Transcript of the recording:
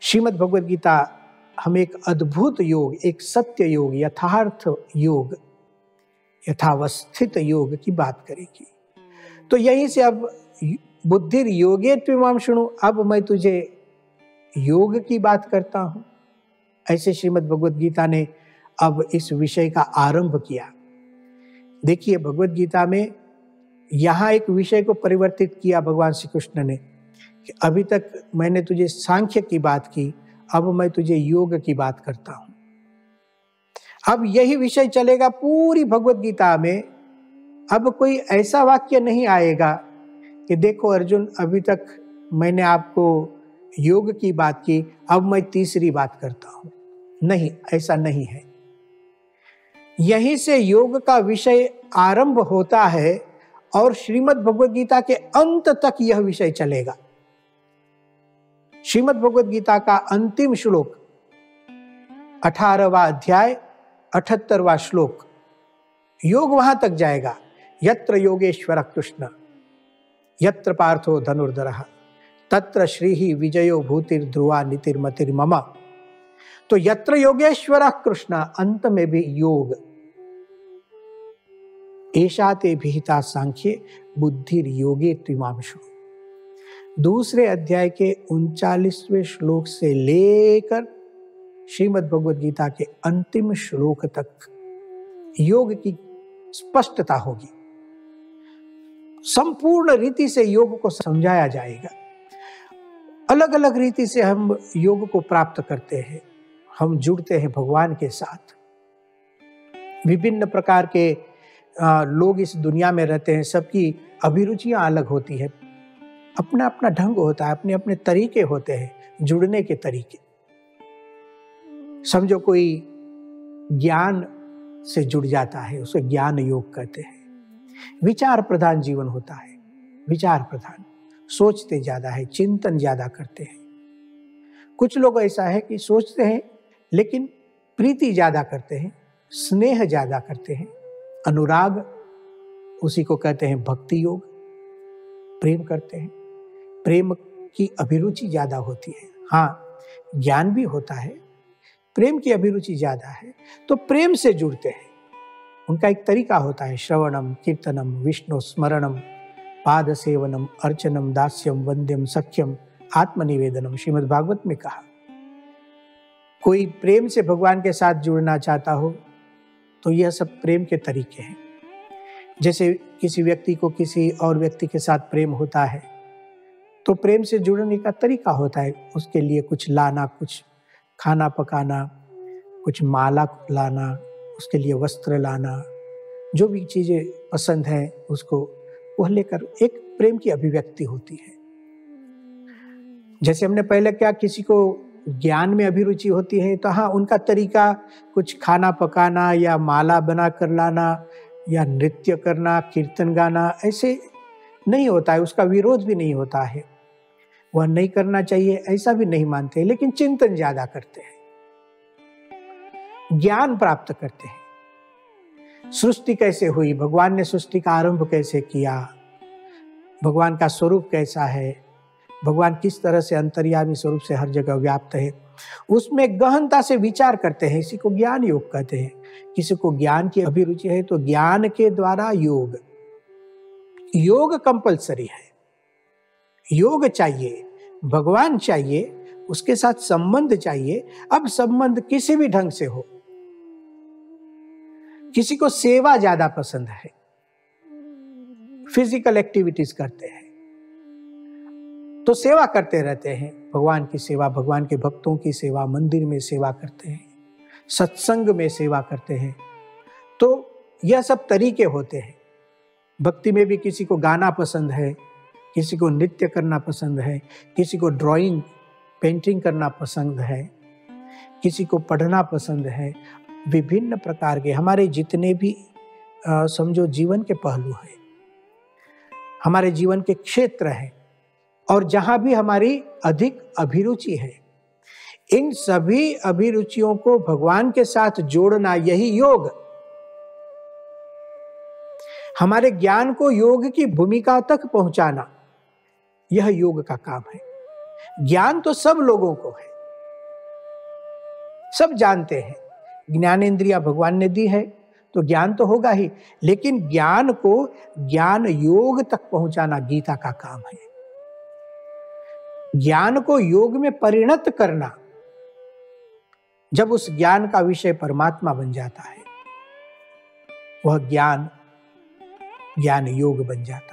श्रीमद् भगवद गीता हमें एक अद्भुत योग, एक सत्य योग, यथार्थ योग, यथावस्थित योग की बात करेगी। तो यहीं से अब बुद्धिर योगे त्विमाम शृणु, अब मैं तुझे योग की बात करता हूं। ऐसे श्रीमद् भगवद गीता ने अब इस विषय का आरंभ किया। देखिए, भगवद गीता में यहां एक विषय को परिवर्तित किया भगवान श्री कृष्ण ने कि अभी तक मैंने तुझे सांख्य की बात की, अब मैं तुझे योग की बात करता हूं। अब यही विषय चलेगा पूरी भगवद गीता में। अब कोई ऐसा वाक्य नहीं आएगा कि देखो अर्जुन, अभी तक मैंने आपको योग की बात की, अब मैं तीसरी बात करता हूं। नहीं, ऐसा नहीं है। यहीं से योग का विषय आरंभ होता है और श्रीमद् भगवद गीता के अंत तक यह विषय चलेगा। श्रीमद् भगवद गीता का अंतिम श्लोक 18वां अध्याय 78वां श्लोक, योग वहां तक जाएगा। यत्र योगेश्वर कृष्ण यत्र पार्थो धनुर्धरः तत्र श्रीहि विजयो भूतिर्ध्रुवा नीतिर्मतिर्मम। तो यत्र योगेश्वर कृष्ण, अंत में भी योग। एषा ते विहिता सांख्ये बुद्धिर योगे त्विमाम शृणु। दूसरे अध्याय के 39वें श्लोक से लेकर श्रीमद् भगवद गीता के अंतिम श्लोक तक योग की स्पष्टता होगी। संपूर्ण रीति से योग को समझाया जाएगा। अलग अलग रीति से हम योग को प्राप्त करते हैं, हम जुड़ते हैं भगवान के साथ। विभिन्न प्रकार के लोग इस दुनिया में रहते हैं, सबकी अभिरुचियां अलग होती है, अपना अपना ढंग होता है, अपने अपने तरीके होते हैं जुड़ने के तरीके। समझो कोई ज्ञान से जुड़ जाता है, उसे ज्ञान योग कहते हैं। विचार प्रधान जीवन होता है, विचार प्रधान, सोचते ज्यादा है, चिंतन ज्यादा करते हैं। कुछ लोग ऐसा है कि सोचते हैं लेकिन प्रीति ज्यादा करते हैं, स्नेह ज्यादा करते हैं, अनुराग, उसी को कहते हैं भक्ति योग, प्रेम करते हैं, प्रेम की अभिरुचि ज्यादा होती है। हाँ, ज्ञान भी होता है, प्रेम की अभिरुचि ज्यादा है, तो प्रेम से जुड़ते हैं। उनका एक तरीका होता है, श्रवणम कीर्तनम विष्णु स्मरणम पाद सेवनम अर्चनम दास्यम वंद्यम सख्यम आत्मनिवेदनम। श्रीमद् भागवत में कहा, कोई प्रेम से भगवान के साथ जुड़ना चाहता हो तो यह सब प्रेम के तरीके हैं। जैसे किसी व्यक्ति को किसी और व्यक्ति के साथ प्रेम होता है तो प्रेम से जुड़ने का तरीका होता है, उसके लिए कुछ लाना, कुछ खाना पकाना, कुछ माला लाना, उसके लिए वस्त्र लाना, जो भी चीजें पसंद है उसको वह लेकर एक प्रेम की अभिव्यक्ति होती है। जैसे हमने पहले क्या, किसी को ज्ञान में अभिरुचि होती है तो हाँ, उनका तरीका कुछ खाना पकाना या माला बना कर लाना या नृत्य करना, कीर्तन गाना, ऐसे नहीं होता है, उसका विरोध भी नहीं होता है, वह नहीं करना चाहिए ऐसा भी नहीं मानते, लेकिन चिंतन ज्यादा करते हैं, ज्ञान प्राप्त करते हैं। सृष्टि कैसे हुई, भगवान ने सृष्टि का आरंभ कैसे किया, भगवान का स्वरूप कैसा है, भगवान किस तरह से अंतर्यामी स्वरूप से हर जगह व्याप्त है, उसमें गहनता से विचार करते हैं। इसी को ज्ञान योग कहते हैं। किसी को ज्ञान की अभिरुचि है तो ज्ञान के द्वारा योग, योग कंपलसरी है, योग चाहिए, भगवान चाहिए, उसके साथ संबंध चाहिए। अब संबंध किसी भी ढंग से हो, किसी को सेवा ज्यादा पसंद है, फिजिकल एक्टिविटीज करते हैं तो सेवा करते रहते हैं, भगवान की सेवा, भगवान के भक्तों की सेवा, मंदिर में सेवा करते हैं, सत्संग में सेवा करते हैं। तो यह सब तरीके होते हैं। भक्ति में भी किसी को गाना पसंद है, किसी को नृत्य करना पसंद है, किसी को ड्राइंग पेंटिंग करना पसंद है, किसी को पढ़ना पसंद है। विभिन्न प्रकार के हमारे जितने भी समझो जीवन के पहलू हैं, हमारे जीवन के क्षेत्र हैं, और जहां भी हमारी अधिक अभिरुचि है, इन सभी अभिरुचियों को भगवान के साथ जोड़ना, यही योग, हमारे ज्ञान को योग की भूमिका तक पहुंचाना, यह योग का काम है। ज्ञान तो सब लोगों को है, सब जानते हैं, ज्ञानेंद्रिया भगवान ने दी है तो ज्ञान तो होगा ही, लेकिन ज्ञान को ज्ञान योग तक पहुंचाना गीता का काम है। ज्ञान को योग में परिणत करना, जब उस ज्ञान का विषय परमात्मा बन जाता है, वह ज्ञान योग बन जाता है।